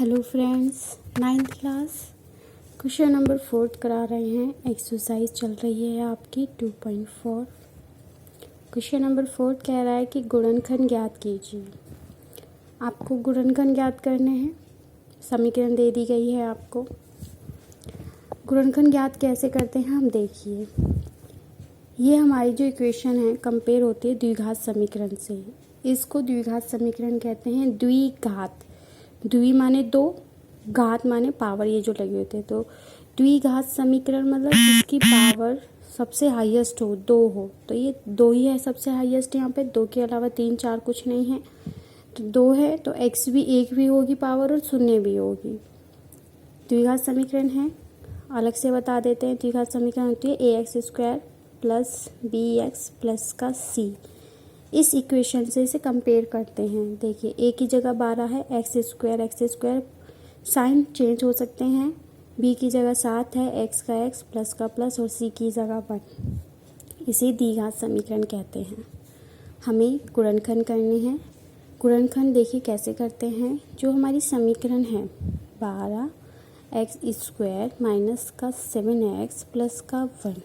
Hello friends, 9th class question number 4 करा रहे हैं। एक्सरसाइज चल रही है आपकी 2.4। क्वेश्चन नंबर 4 कह रहा है कि गुणनखंड ज्ञात कीजिए। आपको गुणनखंड ज्ञात करने हैं। समीकरण दे दी गई है आपको। गुणनखंड ज्ञात कैसे करते हैं हम देखिए। ये हमारी जो इक्वेशन है कंपेयर होती है द्विघात समीकरण से। इसको द्विघात समीकरण कहते हैं। द्विघात, द्वि माने दो, घात माने पावर, ये जो लगे होते हैं। तो द्विघात समीकरण मतलब जिसकी पावर सबसे हाईएस्ट हो, दो हो। तो ये दो ही है सबसे हाईएस्ट यहाँ पे, दो के अलावा 3 4 कुछ नहीं है। तो दो है तो एक्स भी एक भी होगी पावर और शून्य भी होगी। द्विघात समीकरण है, अलग से बता देते हैं। द्विघात समीकरण होती है ax² प्लस bx प्लस का c। इस इक्वेशन से इसे कंपेयर करते हैं। देखिए a की जगह 12 है, x² साइन चेंज हो सकते हैं। b की जगह 7 है, x का x प्लस का प्लस और c की जगह 1। इसे द्विघात समीकरण कहते हैं। हमें गुणनखंड करनी है। गुणनखंड देखिए कैसे करते हैं। जो हमारी समीकरण है 12x² माइनस का 7x प्लस का 1,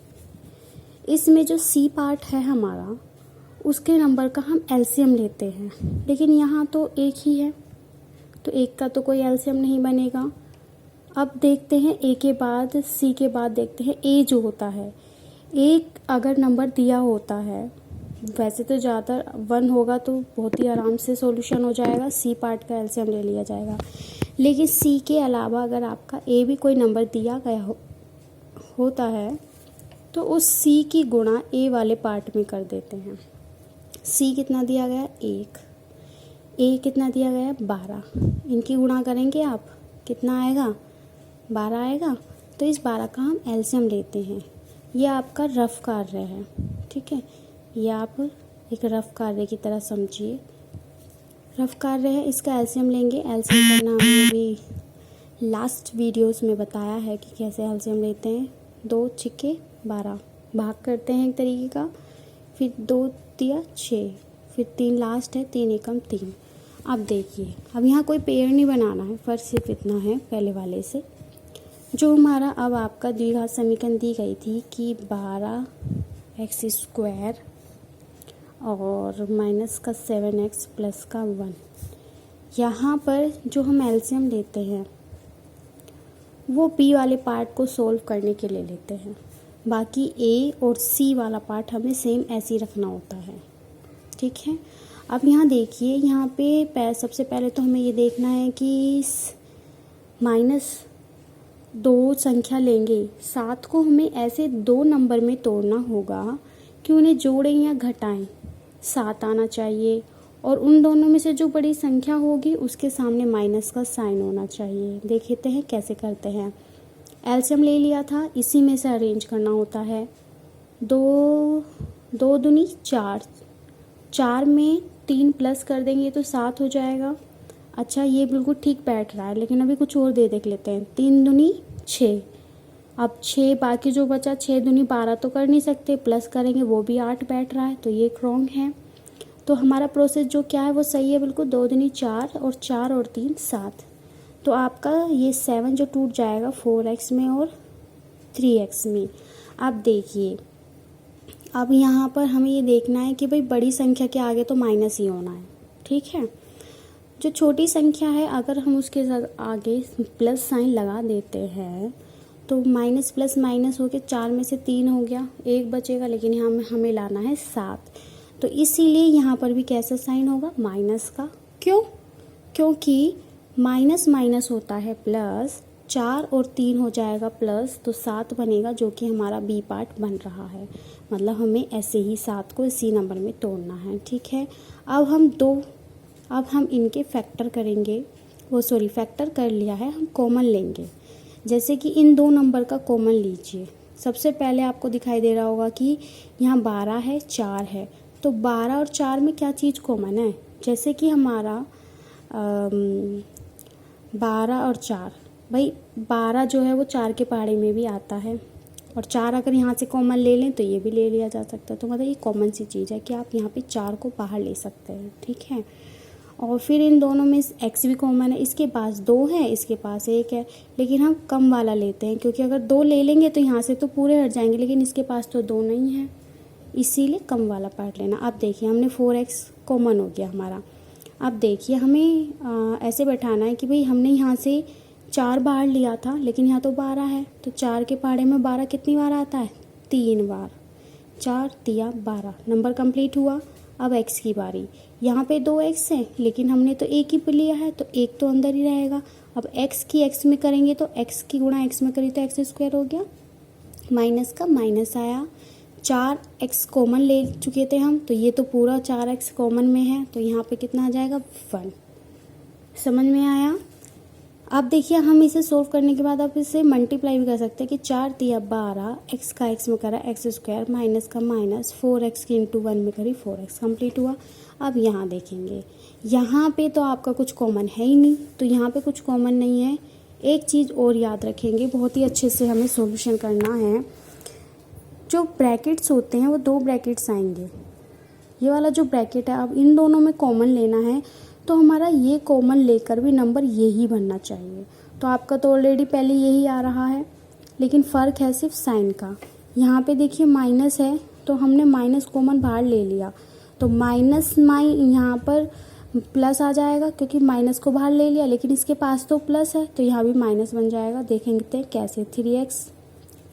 इसमें जो c पार्ट है हमारा उसके नंबर का हम एलसीएम लेते हैं। लेकिन यहाँ तो एक ही है तो एक का तो कोई एलसीएम नहीं बनेगा। अब देखते हैं ए के बाद सी के बाद देखते हैं ए जो होता है। एक अगर नंबर दिया होता है, वैसे तो ज़्यादा 1 होगा तो बहुत ही आराम से सॉल्यूशन हो जाएगा, सी पार्ट का एलसीएम ले लिया जाएगा। लेकिन सी के अलावा अगर आपका ए भी कोई नंबर दिया गया होता है तो उस सी की गुणा ए वाले पार्ट में कर देते हैं। सी कितना दिया गया 1, ए कितना दिया गया 12, इनकी गुणा करेंगे आप, कितना आएगा 12 आएगा। तो इस 12 का हम एलसीएम लेते हैं। ये आपका रफ कार्य है, ठीक है। ये आप एक रफ कार्य की तरह समझिए। रफ कार्य है, इसका एलसीएम लेंगे। एलसीएम करना हमने भी लास्ट वीडियोस में बताया है कि कैसे एलसीएम लेते हैं। 2 छिक्के 12 भाग करते हैं एक तरीके का, फिर 2 दिया 6, फिर 3 लास्ट है, 3 एकम 3। अब देखिए, अब यहाँ कोई पेयर नहीं बनाना है, फर्क सिर्फ इतना है पहले वाले से। जो हमारा अब आपका द्विघात समीकरण दी गई थी कि 12x² और माइनस का 7x प्लस का 1, यहाँ पर जो हम एलसीएम लेते हैं वो b वाले पार्ट को सोल्व करने के लिए लेते हैं। बाकी a और c वाला पार्ट हमें सेम ऐसे ही रखना होता है, ठीक है। अब यहाँ देखिए, यहाँ पे सबसे पहले तो हमें ये देखना है कि -2 संख्या लेंगे। 7 को हमें ऐसे 2 नंबर में तोड़ना होगा कि उन्हें जोड़ें या घटाएं। 7 आना चाहिए और उन दोनों में से जो बड़ी संख्या होगी उसके सामने माइनस का साइन होना चाहिए। देखते हैं कैसे करते हैं। एलसीएम ले लिया था, इसी में से अरेंज करना होता है। 2 दूनी 4, 4 में 3 प्लस कर देंगे तो 7 हो जाएगा। अच्छा, ये बिल्कुल ठीक बैठ रहा है, लेकिन अभी कुछ और देख लेते हैं। 3 दूनी 6, अब 6 बाकी जो बचा 6 दूनी 12 तो कर नहीं सकते, प्लस करेंगे वो भी 8 बैठ रहा है, तो ये रॉन्ग है। तो हमारा प्रोसेस जो क्या है वो सही है बिल्कुल। 2 दूनी 4 और 4 और 3 7। तो आपका ये 7 जो टूट जाएगा 4x में और 3x में। अब देखिए, अब यहाँ पर हमें ये देखना है कि भाई बड़ी संख्या के आगे तो माइनस ही होना है, ठीक है। जो छोटी संख्या है अगर हम उसके आगे प्लस साइन लगा देते हैं तो माइनस प्लस माइनस होके 4 में से 3 हो गया, 1 बचेगा। लेकिन यहाँ हमें लाना है 7, तो इसीलिए यहाँ पर भी कैसा साइन होगा, माइनस का। क्यों? क्योंकि माइनस माइनस होता है प्लस, 4 और 3 हो जाएगा प्लस, तो 7 बनेगा जो कि हमारा बी पार्ट बन रहा है। मतलब हमें ऐसे ही 7 को इसी नंबर में तोड़ना है, ठीक है। अब हम इनके फैक्टर करेंगे। फैक्टर कर लिया है, हम कॉमन लेंगे। जैसे कि इन 2 नंबर का कॉमन लीजिए। सबसे पहले आपको दिखाई दे रहा होगा कि यहाँ 12 है 4 है, तो 12 और 4 में क्या चीज़ कॉमन है। जैसे कि हमारा 12 और 4, भाई 12 जो है वो 4 के पहाड़े में भी आता है, और 4 अगर यहाँ से कॉमन ले लें तो ये भी ले लिया जा सकता है। तो मतलब ये कॉमन सी चीज़ है कि आप यहाँ पे 4 को बाहर ले सकते हैं, ठीक है। और फिर इन दोनों में x भी कॉमन है, इसके पास 2 है, इसके पास 1 है, लेकिन हम कम वाला लेते हैं क्योंकि अगर 2 ले लेंगे तो यहाँ से तो पूरे हट जाएंगे, लेकिन इसके पास तो 2 नहीं है, इसीलिए कम वाला पार्ट लेना। अब देखिए हमने 4x कॉमन हो गया हमारा। अब देखिए हमें ऐसे बैठाना है कि भाई हमने यहाँ से 4 बार लिया था, लेकिन यहाँ तो 12 है, तो 4 के पहाड़े में 12 कितनी बार आता है? 3 बार। 4 तिया 12, नंबर कंप्लीट हुआ। अब x की बारी, यहाँ पे 2x है, लेकिन हमने तो एक ही पे लिया है, तो एक तो अंदर ही रहेगा। अब x की x में करेंगे तो x की गुणा x में करी तो x स्क्वायर हो गया, माइनस का माइनस आया। 4x कॉमन ले चुके थे हम, तो ये तो पूरा 4x कॉमन में है, तो यहाँ पे कितना आ जाएगा? 1। समझ में आया? अब देखिए हम इसे सोल्व करने के बाद आप इसे मल्टीप्लाई भी कर सकते हैं कि 4 तिया 12, x का x में करा x स्क्वायर, माइनस का माइनस, 4x की इंटू 1 में करी 4x, कंप्लीट हुआ। अब यहाँ देखेंगे, यहाँ पे तो आपका कुछ कॉमन है ही नहीं, तो यहाँ पे कुछ कॉमन नहीं है। एक चीज़ और याद रखेंगे, बहुत ही अच्छे से हमें सॉल्यूशन करना है। जो ब्रैकेट्स होते हैं वो 2 ब्रैकेट्स आएंगे, ये वाला जो ब्रैकेट है, अब इन दोनों में कॉमन लेना है, तो हमारा ये कॉमन लेकर भी नंबर यही बनना चाहिए। तो आपका तो ऑलरेडी पहले यही आ रहा है, लेकिन फ़र्क है सिर्फ साइन का। यहाँ पे देखिए माइनस है, तो हमने माइनस कॉमन बाहर ले लिया, तो माइनस यहाँ पर प्लस आ जाएगा क्योंकि माइनस को बाहर ले लिया, लेकिन इसके पास तो प्लस है, तो यहाँ भी माइनस बन जाएगा। देखेंगे कैसे, 3x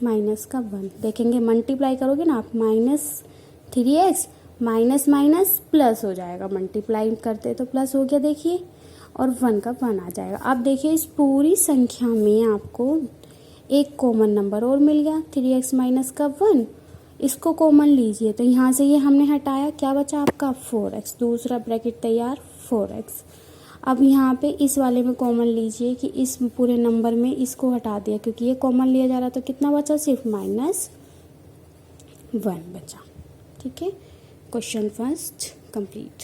माइनस का 1, देखेंगे मल्टीप्लाई करोगे ना आप, -3x माइनस माइनस प्लस हो जाएगा, मल्टीप्लाई करते तो प्लस हो गया देखिए, और 1 का 1 आ जाएगा। अब देखिए इस पूरी संख्या में आपको एक कॉमन नंबर और मिल गया, 3x माइनस का 1, इसको कॉमन लीजिए, तो यहाँ से ये हमने हटाया, क्या बचा आपका? 4x, दूसरा ब्रैकेट तैयार 4x। अब यहाँ पे इस वाले में कॉमन लीजिए कि इस पूरे नंबर में इसको हटा दिया, क्योंकि ये कॉमन लिया जा रहा, तो कितना बचा? सिर्फ -1 बचा। ठीक है, क्वेश्चन फर्स्ट कंप्लीट।